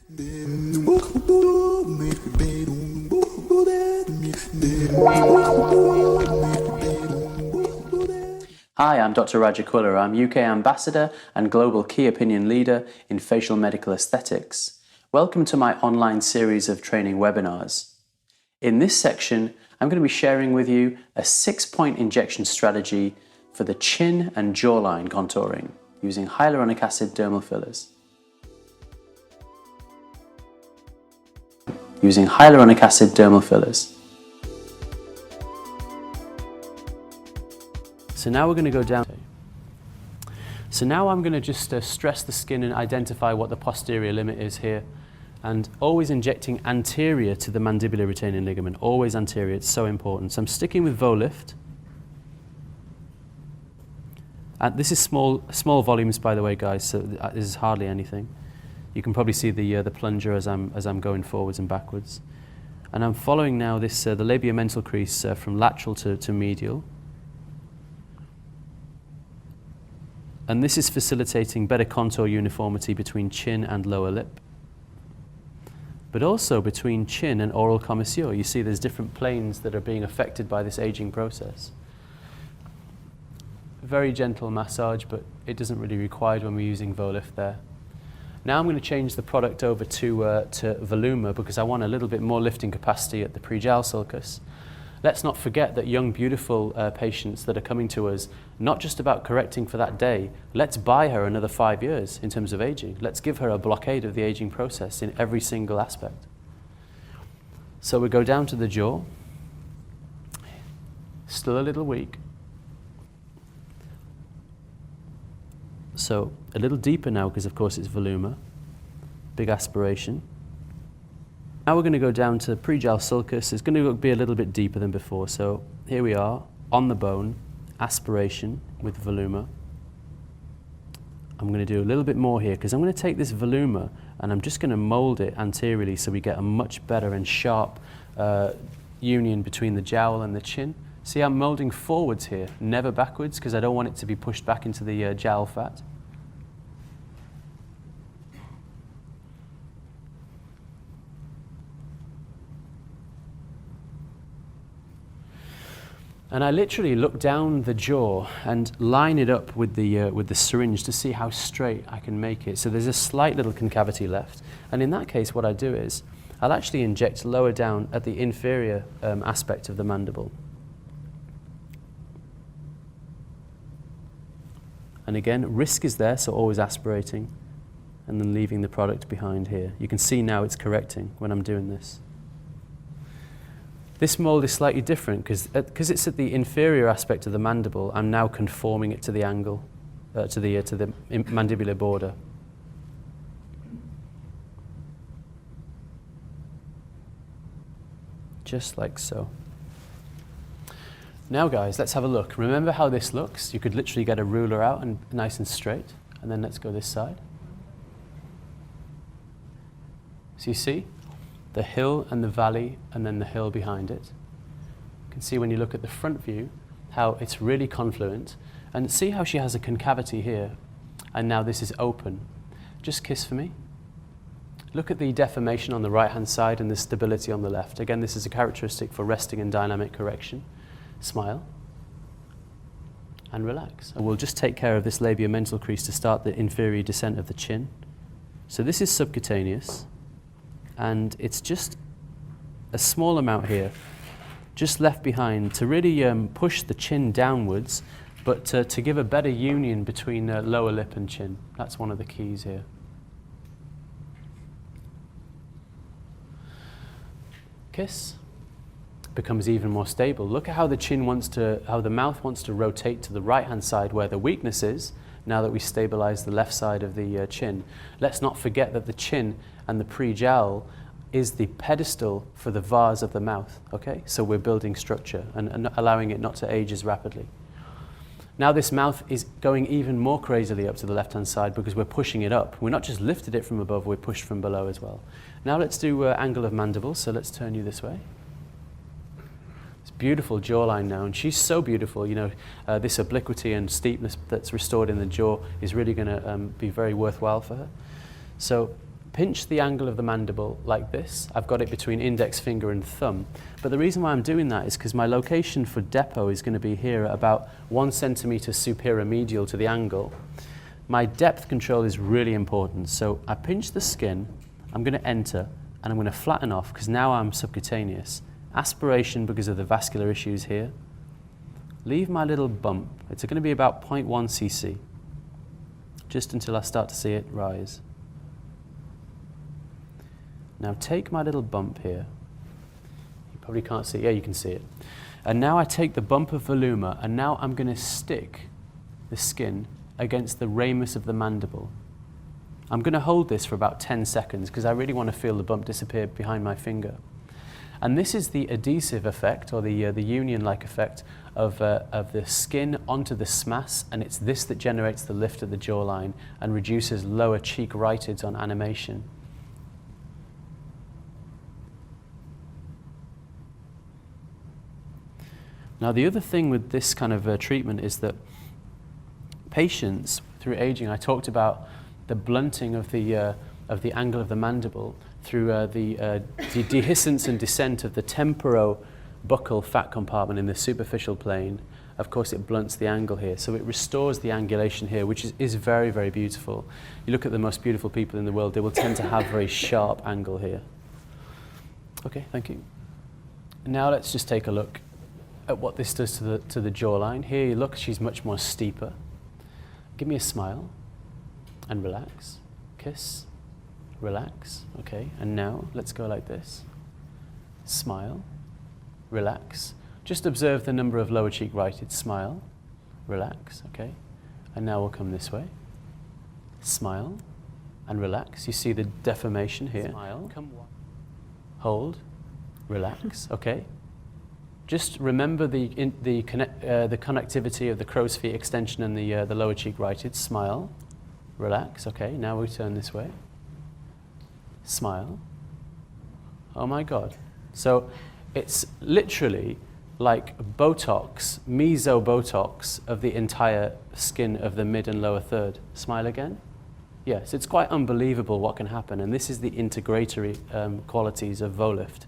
Hi, I'm Dr. Raja Quiller. I'm UK Ambassador and Global Key Opinion Leader in Facial Medical Aesthetics. Welcome to my online series of training webinars. In this section, I'm going to be sharing with you a 6-point injection strategy for the chin and jawline contouring using hyaluronic acid dermal fillers. Using hyaluronic acid dermal fillers. So now we're going to go down. So now I'm going to just stress the skin and identify what the posterior limit is here. And always injecting anterior to the mandibular retaining ligament. Always anterior, it's so important. So I'm sticking with Volift. And this is small volumes, by the way, guys, so this is hardly anything. You can probably see the plunger as I'm going forwards and backwards. And I'm following now this the labiomental crease from lateral to medial. And this is facilitating better contour uniformity between chin and lower lip. But also between chin and oral commissure. You see there's different planes that are being affected by this aging process. Very gentle massage, but it doesn't really require when we're using Volift there. Now I'm going to change the product over to Voluma because I want a little bit more lifting capacity at the pre-jowl sulcus. Let's not forget that young, beautiful patients that are coming to us, not just about correcting for that day, let's buy her another 5 years in terms of aging. Let's give her a blockade of the aging process in every single aspect. So we go down to the jaw. Still a little weak. So a little deeper now because of course it's Voluma. Big aspiration. Now we're going to go down to pre-jowl sulcus. It's going to be a little bit deeper than before. So here we are, on the bone, aspiration with Voluma. I'm going to do a little bit more here because I'm going to take this Voluma and I'm just going to mold it anteriorly so we get a much better and sharp union between the jowl and the chin. See, I'm molding forwards here, never backwards because I don't want it to be pushed back into the jowl fat. And I literally look down the jaw and line it up with the syringe to see how straight I can make it. So there's a slight little concavity left. And in that case, what I do is I'll actually inject lower down at the inferior aspect of the mandible. And again, risk is there, so always aspirating and then leaving the product behind here. You can see now it's correcting when I'm doing this. This mold is slightly different because it's at the inferior aspect of the mandible. I'm now conforming it to the angle, to the mandibular border. Just like so. Now guys, let's have a look. Remember how this looks? You could literally get a ruler out and nice and straight. And then let's go this side. So you see? The hill and the valley, and then the hill behind it. You can see when you look at the front view how it's really confluent. And see how she has a concavity here, and now this is open. Just kiss for me. Look at the deformation on the right-hand side and the stability on the left. Again, this is a characteristic for resting and dynamic correction. Smile. And relax. And we'll just take care of this labiomental crease to start the inferior descent of the chin. So this is subcutaneous. And it's just a small amount here, just left behind to really push the chin downwards, but to give a better union between lower lip and chin. That's one of the keys here. Kiss. Becomes even more stable. Look at how the mouth wants to rotate to the right-hand side where the weakness is, now that we stabilize the left side of the chin. Let's not forget that the chin and the pre-jowl is the pedestal for the vase of the mouth, okay? So we're building structure and allowing it not to age as rapidly. Now this mouth is going even more crazily up to the left-hand side because we're pushing it up. We're not just lifted it from above, we're pushed from below as well. Now let's do angle of mandible, so let's turn you this way. It's beautiful jawline now, and she's so beautiful, you know, this obliquity and steepness that's restored in the jaw is really going to be very worthwhile for her. So pinch the angle of the mandible like this. I've got it between index finger and thumb. But the reason why I'm doing that is because my location for depot is going to be here at about 1 centimeter superior medial to the angle. My depth control is really important. So I pinch the skin, I'm going to enter, and I'm going to flatten off because now I'm subcutaneous. Aspiration because of the vascular issues here. Leave my little bump. It's going to be about 0.1 cc, just until I start to see it rise. Now take my little bump here. You probably can't see it. Yeah, you can see it. And now I take the bump of voluma, and now I'm going to stick the skin against the ramus of the mandible. I'm going to hold this for about 10 seconds because I really want to feel the bump disappear behind my finger. And this is the adhesive effect, or the union-like effect of the skin onto the SMAS, and it's this that generates the lift of the jawline and reduces lower cheek rhytids on animation. Now, the other thing with this kind of treatment is that patients, through aging, I talked about the blunting of the angle of the mandible through the dehiscence and descent of the temporobuccal fat compartment in the superficial plane. Of course, it blunts the angle here, so it restores the angulation here, which is very, very beautiful. You look at the most beautiful people in the world, they will tend to have very sharp angle here. Okay, thank you. Now let's just take a look at what this does to the jawline. Here, you look, she's much more steeper. Give me a smile and relax. Kiss, relax. Okay, and now let's go like this. Smile, relax. Just observe the number of lower cheek rhytids. Smile, relax. Okay, and now we'll come this way. Smile and relax. You see the deformation here. Smile, hold, relax. Okay. Just remember the connectivity of the crow's feet extension and the lower cheek rhytids. Smile, relax. Okay, now we turn this way. Smile. Oh my God. So it's literally like Botox, meso-Botox of the entire skin of the mid and lower third. Smile again. Yes, it's quite unbelievable what can happen, and this is the integratory qualities of Volift.